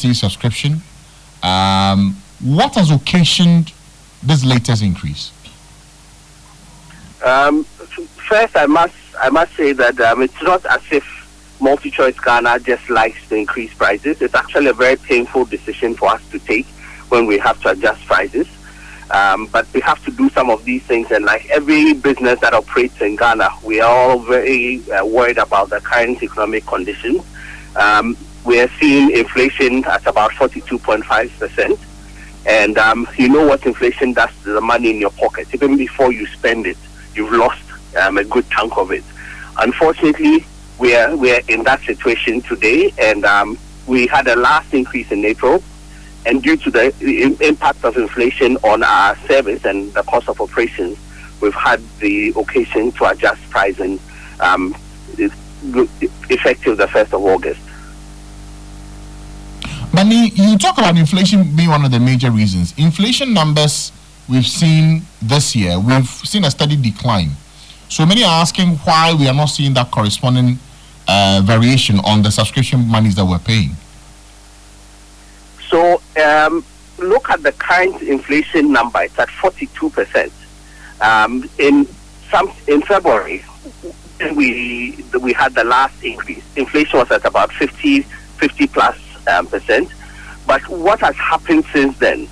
DStv subscription. What has occasioned this latest increase? First, I must say that it's not as if MultiChoice Ghana just likes to increase prices. It's actually a very painful decision for us to take when we have to adjust prices. But we have to do some of these things, and like every business that operates in Ghana, we are all very worried about the current economic conditions. We are seeing inflation at about 42.5%, and you know what inflation does to the money in your pocket. Even before you spend it, you've lost a good chunk of it. Unfortunately, we are in that situation today, and we had a last increase in April. And due to the impact of inflation on our service and the cost of operations, we've had the occasion to adjust pricing effective the 1st of August. But you talk about inflation being one of the major reasons. Inflation numbers we've seen this year, we've seen a steady decline. So many are asking why we are not seeing that corresponding variation on the subscription monies that we're paying. So look at the current inflation number. It's at 42%. In February, we had the last increase. Inflation was at about 50 plus percent. But what has happened since then?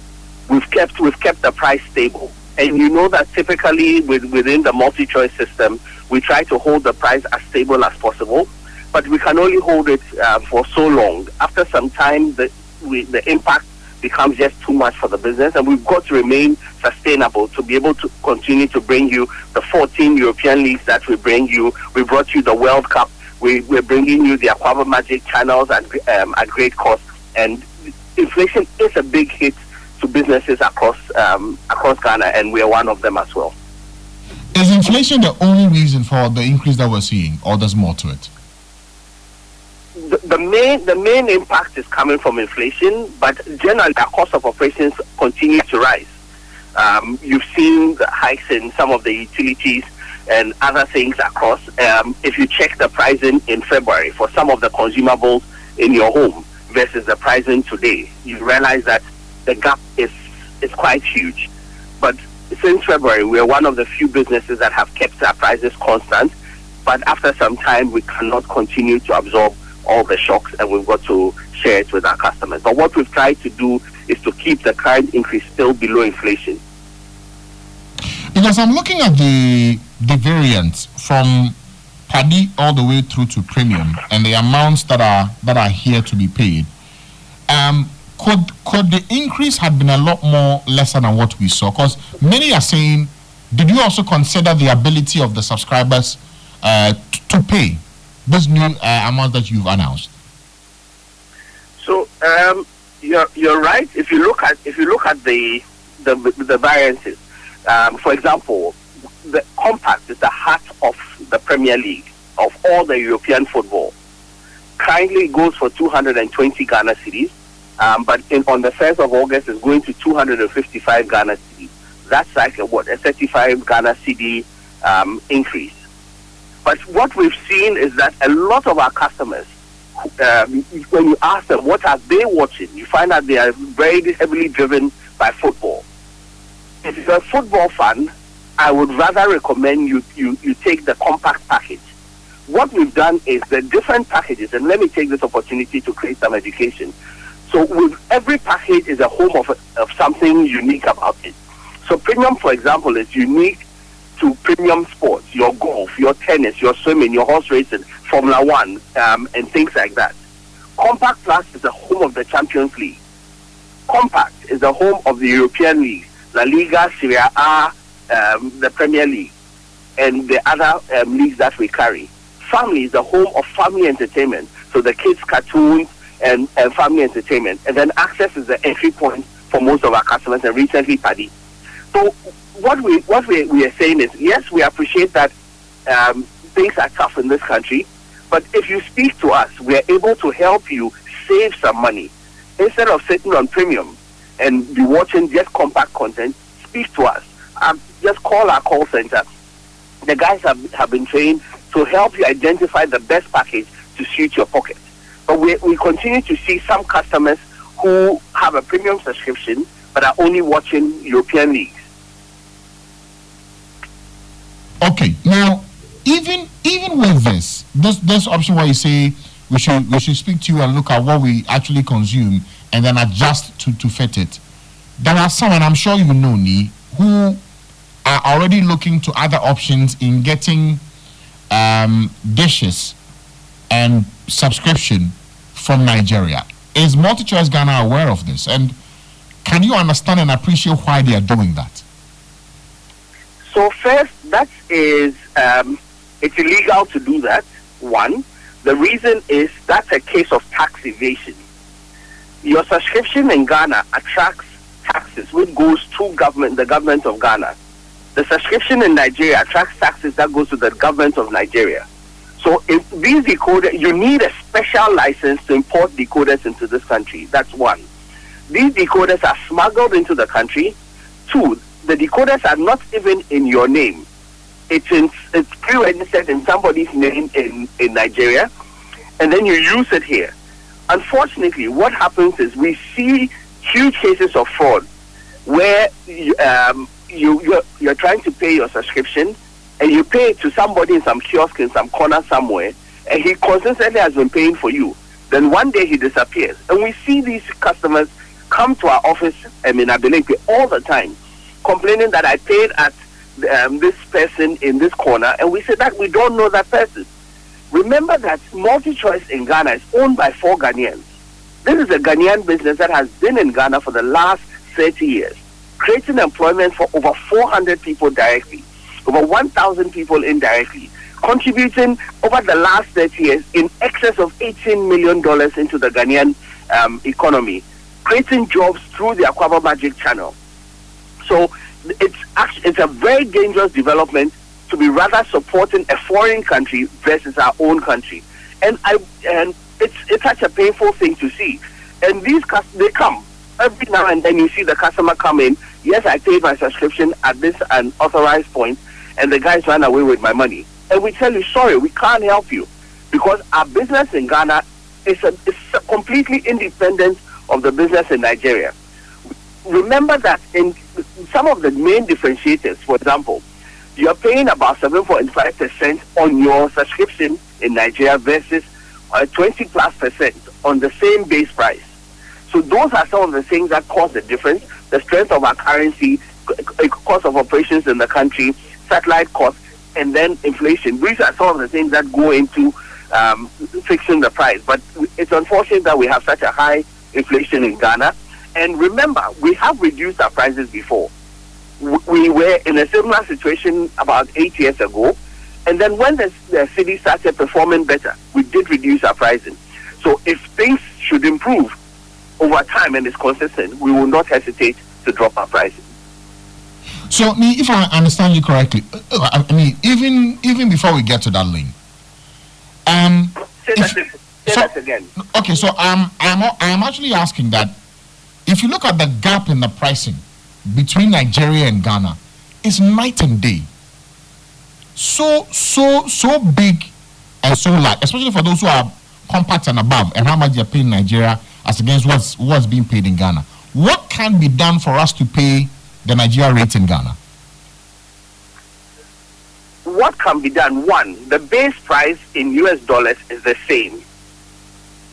We've kept the price stable. And you know that typically within the MultiChoice system, we try to hold the price as stable as possible. But we can only hold it for so long. After some time, the impact becomes just too much for the business, and we've got to remain sustainable to be able to continue to bring you the 14 European leagues that we bring you. We brought you the World Cup. We're bringing you the Aquaba Magic channels at great cost. And inflation is a big hit to businesses across Ghana, and we are one of them as well. Is inflation the only reason for the increase that we're seeing, or there's more to it? The main impact is coming from inflation, but generally the cost of operations continues to rise. You've seen the hikes in some of the utilities and other things across. If you check the pricing in February for some of the consumables in your home versus the pricing today, you realize that the gap is quite huge. But since February, we are one of the few businesses that have kept our prices constant. But after some time, we cannot continue to absorb all the shocks, and we've got to share it with our customers. But what we've tried to do is to keep the current increase still below inflation. Because I'm looking at the variance from Paddy all the way through to premium and the amounts that are here to be paid. Could the increase have been a lot more lesser than what we saw? Because many are saying, did you also consider the ability of the subscribers to pay this new amount that you've announced? So you're right. If you look at the variances, for example, the Compact is the heart of the Premier League of all the European football. Currently, it goes for 220 Ghana cedis, but on the 1st of August, it's going to 255 Ghana cedis. That's like a 35 Ghana cedi increase. But what we've seen is that a lot of our customers, when you ask them what are they watching, you find that they are very heavily driven by football. If you're a football fan, I would rather recommend you take the Compact package. What we've done is the different packages, and let me take this opportunity to create some education. So with every package is a home of something unique about it. So Premium, for example, is unique to premium sports, your golf, your tennis, your swimming, your horse racing, Formula One, and things like that. Compact Plus is the home of the Champions League. Compact is the home of the European League, La Liga, Serie A, the Premier League, and the other leagues that we carry. Family is the home of family entertainment, so the kids' cartoons and family entertainment. And then Access is the entry point for most of our customers, and recently Paddy. So what we are saying is, yes, we appreciate that things are tough in this country, but if you speak to us, we are able to help you save some money. Instead of sitting on Premium and be watching just Compact content, speak to us. Just call our call center. The guys have been trained to help you identify the best package to suit your pocket. But we continue to see some customers who have a premium subscription but are only watching European leagues. Okay, now even with this option where you say we should speak to you and look at what we actually consume and then adjust to fit it, there are some, and I'm sure you know, Nii, who are already looking to other options in getting dishes and subscription from Nigeria. Is MultiChoice Ghana aware of this, and can you understand and appreciate why they are doing that? So first, that is it's illegal to do that. One, the reason is that's a case of tax evasion. Your subscription in Ghana attracts taxes which goes to the government of Ghana. The subscription in Nigeria attracts taxes that goes to the government of Nigeria. So if these decoders, you need a special license to import decoders into this country. That's one. These decoders are smuggled into the country. Two, the decoders are not even in your name. It's pre-registered in somebody's name in Nigeria, and then you use it here. Unfortunately, what happens is we see huge cases of fraud where you're trying to pay your subscription and you pay it to somebody in some kiosk in some corner somewhere, and he consistently has been paying for you. Then one day he disappears, and we see these customers come to our office in Adeleke all the time, complaining that I paid at this person in this corner, and we say that we don't know that person. Remember that MultiChoice in Ghana is owned by 4 Ghanaians. This is a Ghanaian business that has been in Ghana for the last 30 years, creating employment for over 400 people directly, over 1,000 people indirectly, contributing over the last 30 years in excess of $18 million into the Ghanaian economy, creating jobs through the Aquaba Magic Channel. So it's a very dangerous development to be rather supporting a foreign country versus our own country, and it's such a painful thing to see. And they come every now and then. You see the customer come in. Yes, I paid my subscription at this unauthorized point, and the guys ran away with my money. And we tell you, sorry, we can't help you, because our business in Ghana is completely independent of the business in Nigeria. Remember that in some of the main differentiators, for example, you're paying about 7.5% on your subscription in Nigeria versus 20+% on the same base price. So those are some of the things that cause the difference: the strength of our currency, cost of operations in the country, satellite costs, and then inflation. These are some of the things that go into fixing the price. But it's unfortunate that we have such a high inflation in Ghana. And remember, we have reduced our prices before. We were in a similar situation about 8 years ago, and then when the city started performing better, we did reduce our pricing. So if things should improve over time and is consistent, we will not hesitate to drop our pricing. So, Nii, if I understand you correctly, I mean, even before we get to that link, say that again. Okay, so I'm actually asking that if you look at the gap in the pricing between Nigeria and Ghana, it's night and day. So big and so large, especially for those who are compact and above, and how much they're paying in Nigeria as against what's being paid in Ghana. What can be done for us to pay the Nigeria rate in Ghana? What can be done? One, the base price in US dollars is the same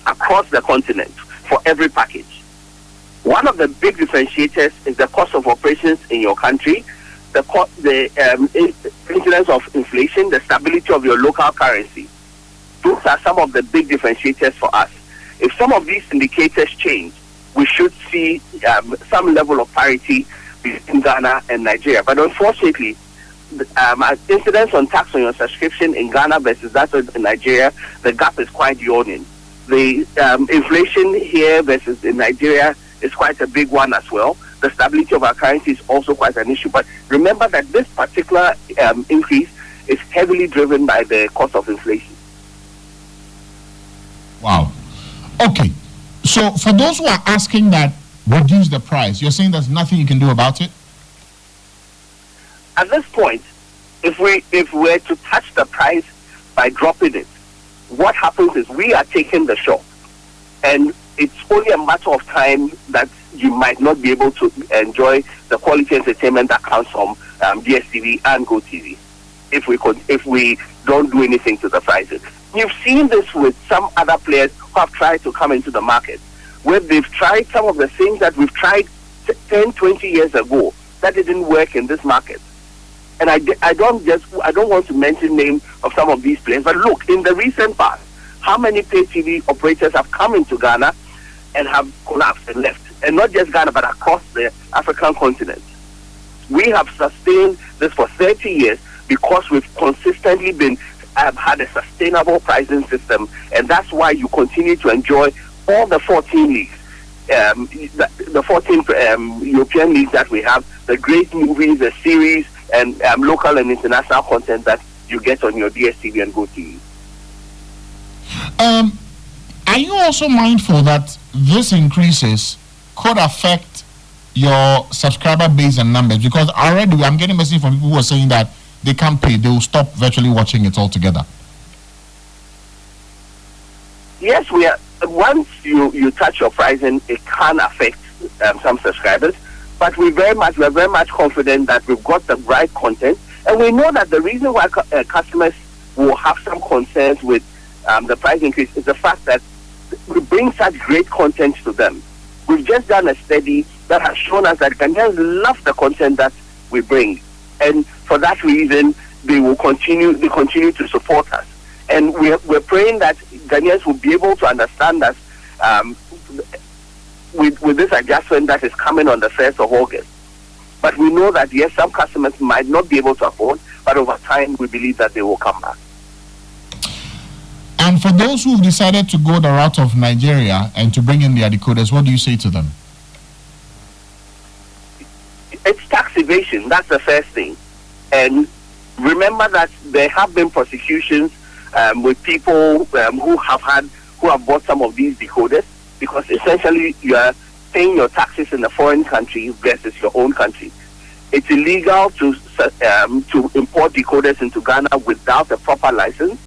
across the continent for every package. One of the big differentiators is the cost of operations in your country, the incidence of inflation, the stability of your local currency. Those are some of the big differentiators for us. If some of these indicators change, we should see some level of parity between Ghana and Nigeria. But unfortunately, incidence on tax on your subscription in Ghana versus that in Nigeria, the gap is quite yawning. The inflation here versus in Nigeria is quite a big one as well. The stability of our currency is also quite an issue. But remember that this particular increase is heavily driven by the cost of inflation. Wow. Okay. So for those who are asking that reduce the price, you're saying there's nothing you can do about it? At this point, if we were to touch the price by dropping it, what happens is we are taking the shock. And it's only a matter of time that you might not be able to enjoy the quality entertainment that comes from DStv and GOtv if we don't do anything to the prices. You've seen this with some other players who have tried to come into the market, where they've tried some of the things that we've tried 10, 20 years ago that didn't work in this market. And I don't want to mention names of some of these players, but look, in the recent past, how many pay TV operators have come into Ghana and have collapsed and left? And not just Ghana, but across the African continent. We have sustained this for 30 years because we've consistently been had a sustainable pricing system, and that's why you continue to enjoy all the 14 leagues, the 14 European leagues that we have, the great movies, the series, and local and international content that you get on your DStv and GOtv. Are you also mindful that this increases could affect your subscriber base and numbers? Because already I'm getting messages from people who are saying that they can't pay, they will stop virtually watching it altogether. Yes, we are. Once you touch your pricing, it can affect some subscribers. But we're very much confident that we've got the right content, and we know that the reason why customers will have some concerns with the price increase is the fact that we bring such great content to them. We've just done a study that has shown us that Ghanaians love the content that we bring, and for that reason, they continue to support us. And we're praying that Ghanaians will be able to understand us with this adjustment that is coming on the 1st of August. But we know that, yes, some customers might not be able to afford, but over time, we believe that they will come back. And for those who've decided to go the route of Nigeria and to bring in their decoders, what do you say to them? It's tax evasion. That's the first thing. And remember that there have been prosecutions with people who have bought some of these decoders, because essentially you are paying your taxes in a foreign country versus your own country. It's illegal to import decoders into Ghana without a proper license.